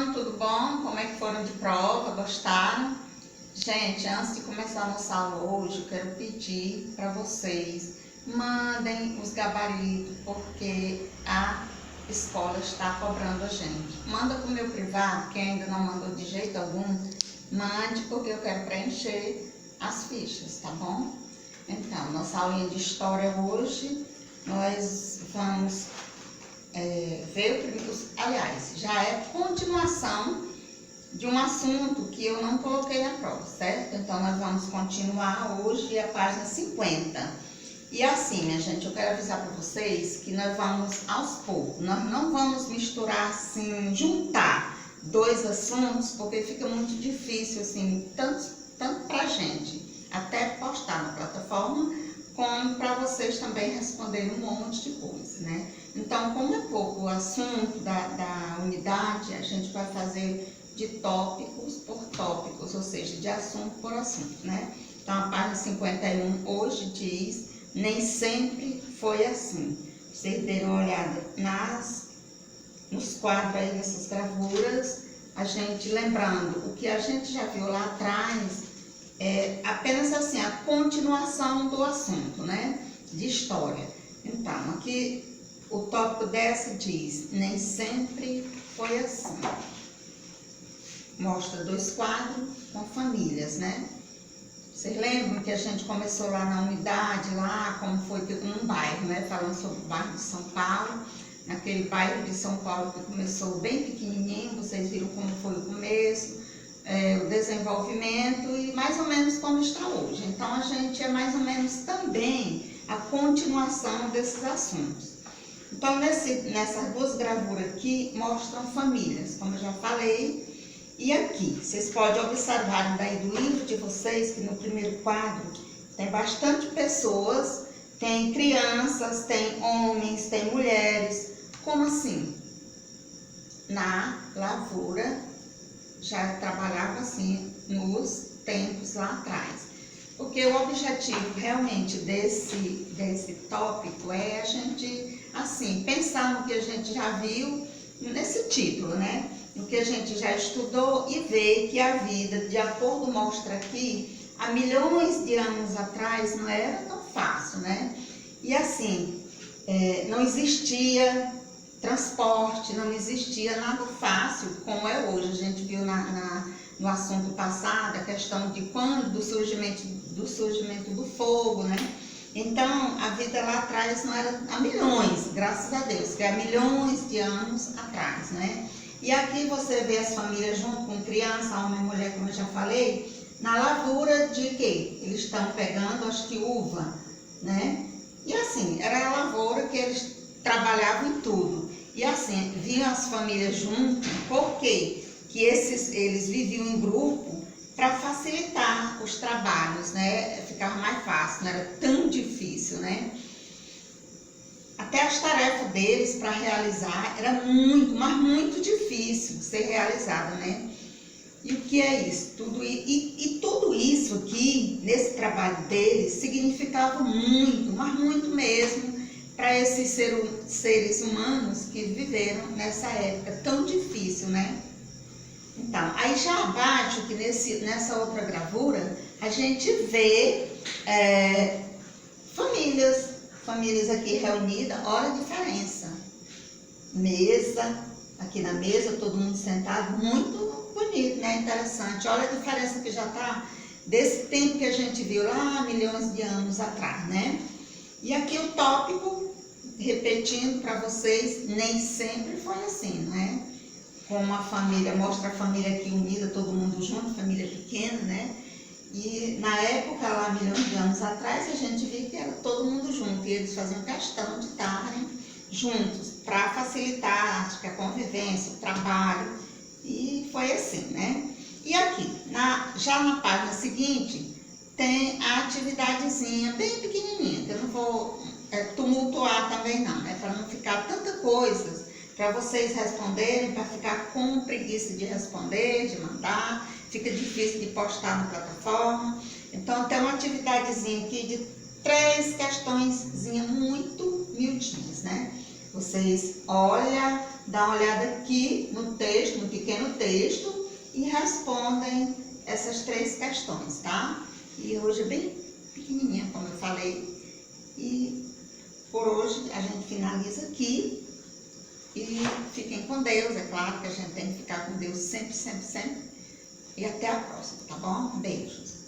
ano, tudo bom? Como é que foram de prova? Gostaram? Gente, antes de começar a nossa aula hoje, eu quero pedir para vocês, mandem os gabaritos, porque a escola está cobrando a gente. Manda para o meu privado, quem ainda não mandou de jeito algum, mande, porque eu quero preencher as fichas, tá bom? Então, nossa aulinha de história hoje, nós vamos ver aliás, já é continuação de um assunto que eu não coloquei na prova, certo? Então, nós vamos continuar hoje a página 50. E assim, minha gente, eu quero avisar para vocês que nós vamos aos poucos, nós não vamos misturar assim, juntar dois assuntos, porque fica muito difícil, assim, tanto pra gente até postar na plataforma, como para vocês também responderem um monte de coisa, né? Então, como é pouco o assunto da unidade, a gente vai fazer de tópicos por tópicos, ou seja, de assunto por assunto, né? Então, a página 51 hoje diz: nem sempre foi assim. Vocês deram uma olhada nos quadros aí, nessas gravuras, a gente lembrando o que a gente já viu lá atrás, apenas assim, a continuação do assunto, né? De história. Então, aqui o tópico dessa diz: nem sempre foi assim. Mostra dois quadros com famílias, né? Vocês lembram que a gente começou lá na unidade, lá como foi um bairro, né? Falando sobre o bairro de São Paulo. Naquele bairro de São Paulo que começou bem pequenininho, vocês viram como foi o começo, o desenvolvimento e mais ou menos como está hoje. Então, a gente é mais ou menos também a continuação desses assuntos. Então, nessas duas gravuras aqui, mostram famílias, como eu já falei. E aqui, vocês podem observar daí do livro de vocês, que no primeiro quadro tem bastante pessoas, tem crianças, tem homens, tem mulheres. Como assim? Na lavoura, já trabalhava assim nos tempos lá atrás. Porque o objetivo realmente desse tópico é a gente, assim, pensar no que a gente já viu nesse título, né? No que a gente já estudou e ver que a vida, de acordo mostra aqui, há milhões de anos atrás não era tão fácil, né? E assim, não existia transporte, não existia nada fácil como é hoje. A gente viu no assunto passado a questão de quando, do surgimento do fogo, né? Então, a vida lá atrás não era há milhões, graças a Deus, que há milhões de anos atrás, né? E aqui você vê as famílias junto com criança, homem e mulher, como eu já falei, na lavoura de quê? Eles estão pegando, acho que uva, né? E assim, era a lavoura que eles trabalhavam em tudo. E assim, vinham as famílias junto, por quê? Que eles viviam em grupo para facilitar os trabalhos, né? Ficava mais fácil, não era tão difícil, né? Até as tarefas deles para realizar era muito, mas muito difícil de ser realizada, né? E o que é isso? Tudo isso aqui, nesse trabalho deles, significava muito, mas muito mesmo, para esses seres humanos que viveram nessa época tão difícil, né? Então, aí já abaixo, que nessa outra gravura, a gente vê famílias aqui reunidas. Olha a diferença. Mesa, aqui na mesa, todo mundo sentado, muito bonito, né? Interessante. Olha a diferença que já está desse tempo que a gente viu lá, milhões de anos atrás, né? E aqui o tópico, repetindo para vocês, nem sempre foi assim, né? Como a família, mostra a família aqui unida, todo mundo junto, família pequena, né? E na época, lá, milhões de anos atrás, a gente via que era todo mundo junto, e eles faziam questão de estarem juntos, para facilitar, acho que a convivência, o trabalho, e foi assim, né? E aqui, já na página seguinte, tem a atividadezinha bem pequenininha, que eu não vou tumultuar também não, né? Para não ficar tanta coisa para vocês responderem, para ficar com preguiça de responder, de mandar, fica difícil de postar na plataforma. Então, tem uma atividadezinha aqui de 3 questõezinhas muito miudinhas, né? Vocês olham, dá uma olhada aqui no texto, no pequeno texto, e respondem essas 3 questões, tá? E hoje é bem pequenininha, como eu falei. E por hoje a gente finaliza aqui. E fiquem com Deus, é claro que a gente tem que ficar com Deus sempre, sempre, sempre. E até a próxima, tá bom? Beijos.